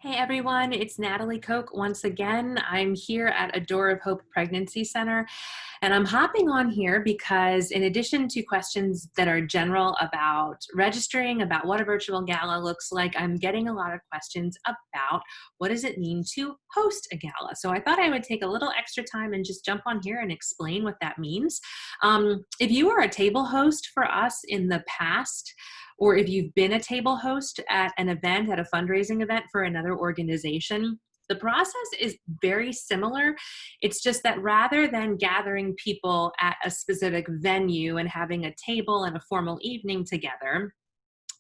Hey everyone, it's Natalie Koch once again. I'm here at A Door of Hope Pregnancy Center, and I'm hopping on here because in addition to questions that are general about registering, about what a virtual gala looks like, I'm getting a lot of questions about what does it mean to host a gala. So I thought I would take a little extra time and just jump on here and explain what that means. If you were a table host for us in the past, or if you've been a table host at an event, at a fundraising event for another organization, the process is very similar. It's just that rather than gathering people at a specific venue and having a table and a formal evening together,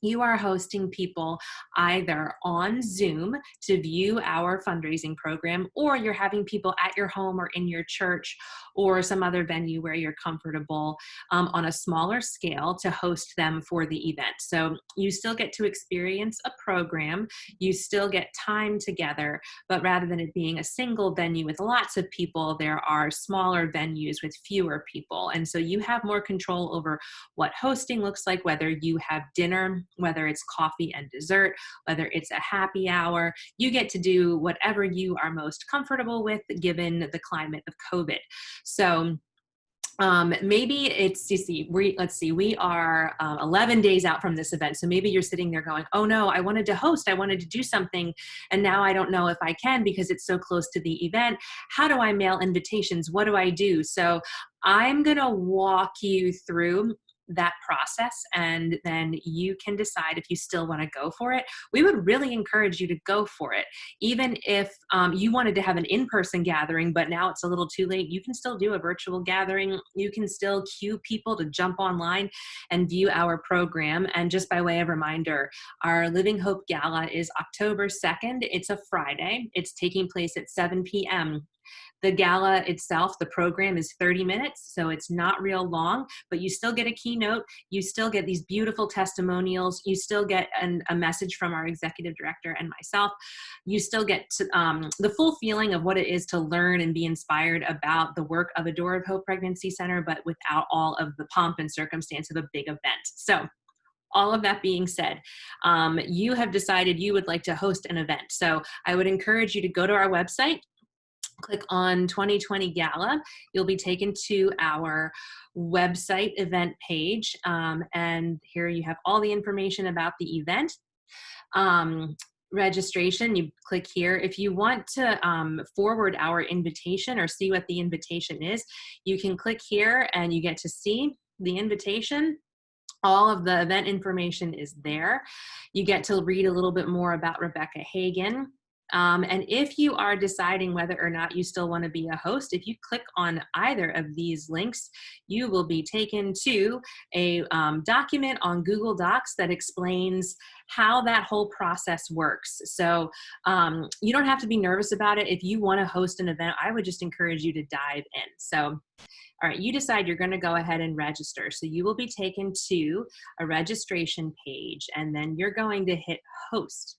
you are hosting people either on Zoom to view our fundraising program, or you're having people at your home or in your church or some other venue where you're comfortable on a smaller scale to host them for the event. So you still get to experience a program, you still get time together, but rather than it being a single venue with lots of people, there are smaller venues with fewer people. And so you have more control over what hosting looks like, whether you have dinner, whether it's coffee and dessert, whether it's a happy hour. You get to do whatever you are most comfortable with given the climate of COVID. So maybe it's, we are 11 days out from this event. So maybe you're sitting there going, oh no, I wanted to host, I wanted to do something, and now I don't know if I can because it's so close to the event. How do I mail invitations? What do I do? So I'm going to walk you through that process, and then you can decide if you still want to go for it. We would really encourage you to go for it. Even if you wanted to have an in-person gathering, but now it's a little too late, you can still do a virtual gathering. You can still cue people to jump online and view our program. And just by way of reminder, our Living Hope Gala is October 2nd. It's a Friday. It's taking place at 7 p.m. The gala itself, the program is 30 minutes, so it's not real long, but you still get a keynote, you still get these beautiful testimonials, you still get a message from our executive director and myself, you still get to, the full feeling of what it is to learn and be inspired about the work of A Door of Hope Pregnancy Center, but without all of the pomp and circumstance of a big event. So all of that being said, you have decided you would like to host an event. So I would encourage you to go to our website, click on 2020 Gala. You'll be taken to our website event page. And here you have all the information about the event. Registration, you click here. If you want to forward our invitation or see what the invitation is, you can click here and you get to see the invitation. All of the event information is there. You get to read a little bit more about Rebecca Hagan. And if you are deciding whether or not you still want to be a host, if you click on either of these links, you will be taken to a document on Google Docs that explains how that whole process works. So you don't have to be nervous about it. If you want to host an event, I would just encourage you to dive in. So all right, you decide you're going to go ahead and register. So you will be taken to a registration page, and then you're going to hit host.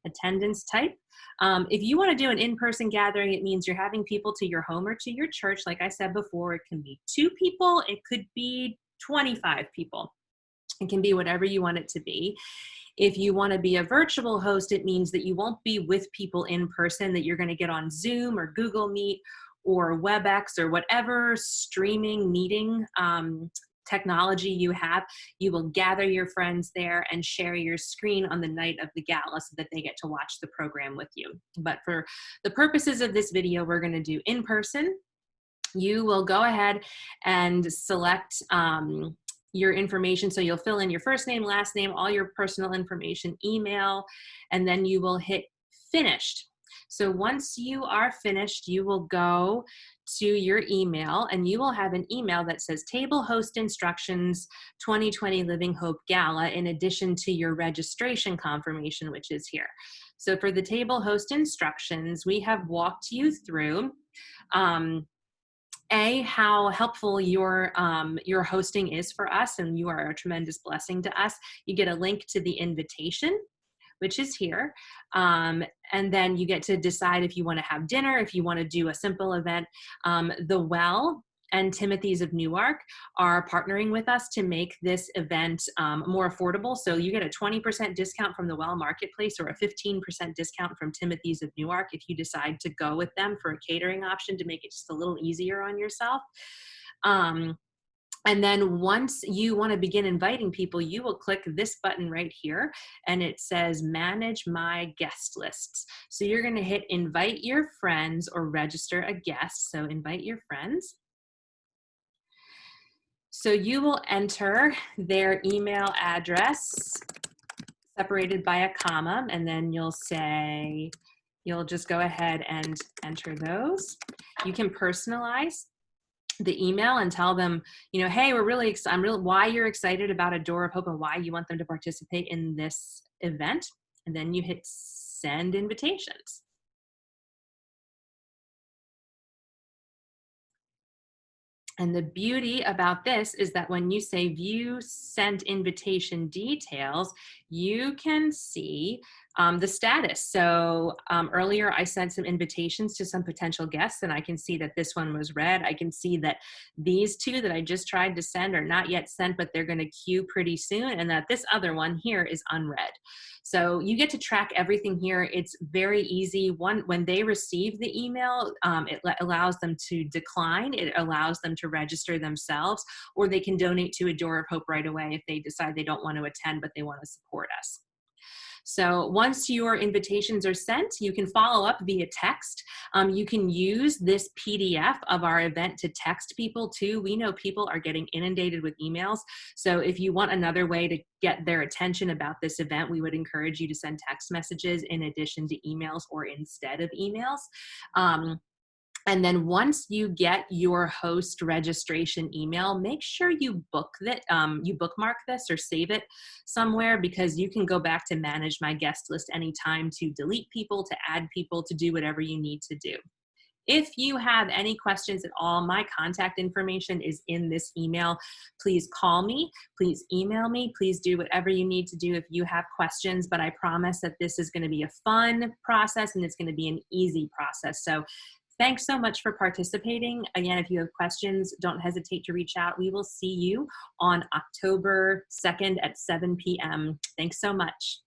Attendance type. If you want to do an in-person gathering, it means you're having people to your home or to your church. Like I said before, it can be 2 people, it could be 25 people. It can be whatever you want it to be. If you want to be a virtual host, it means that you won't be with people in person, that you're going to get on Zoom or Google Meet or WebEx or whatever streaming meeting technology you have. You will gather your friends there and share your screen on the night of the gala so that they get to watch the program with you. But for the purposes of this video, we're going to do in person. You will go ahead and select your information. So you'll fill in your first name, last name, all your personal information, email, and then you will hit finished. So once you are finished, you will go to your email and you will have an email that says table host instructions 2020 Living Hope Gala, in addition to your registration confirmation, which is here. So for the table host instructions, we have walked you through how helpful your hosting is for us, and you are a tremendous blessing to us. You get a link to the invitation, which is here. And then you get to decide if you want to have dinner, if you want to do a simple event. The well and Timothy's of Newark are partnering with us to make this event more affordable. So you get a 20% discount from the Well Marketplace or a 15% discount from Timothy's of Newark if you decide to go with them for a catering option to make it just a little easier on yourself. And then once you want to begin inviting people, you will click this button right here and it says manage my guest lists. So you're going to hit invite your friends or register a guest. So invite your friends. So you will enter their email address separated by a comma, and then you'll just go ahead and enter those. You can personalize the email and tell them, hey, why you're excited about A Door of Hope and why you want them to participate in this event. And then you hit send invitations. And the beauty about this is that when you say view sent invitation details, you can see the status. So earlier I sent some invitations to some potential guests and I can see that this one was read. I can see that these two that I just tried to send are not yet sent, but they're going to queue pretty soon, and that this other one here is unread. So you get to track everything here. It's very easy. When they receive the email, it allows them to decline. It allows them to register themselves, or they can donate to A Door of Hope right away if they decide they don't want to attend, but they want to support us. So once your invitations are sent, you can follow up via text. You can use this PDF of our event to text people too. We know people are getting inundated with emails. So if you want another way to get their attention about this event, we would encourage you to send text messages in addition to emails or instead of emails. And then once you get your host registration email, make sure you bookmark this or save it somewhere, because you can go back to manage my guest list anytime to delete people, to add people, to do whatever you need to do. If you have any questions at all, my contact information is in this email. Please call me, please email me, please do whatever you need to do if you have questions, but I promise that this is going to be a fun process and it's going to be an easy process. So thanks so much for participating. Again, if you have questions, don't hesitate to reach out. We will see you on October 2nd at 7 p.m. Thanks so much.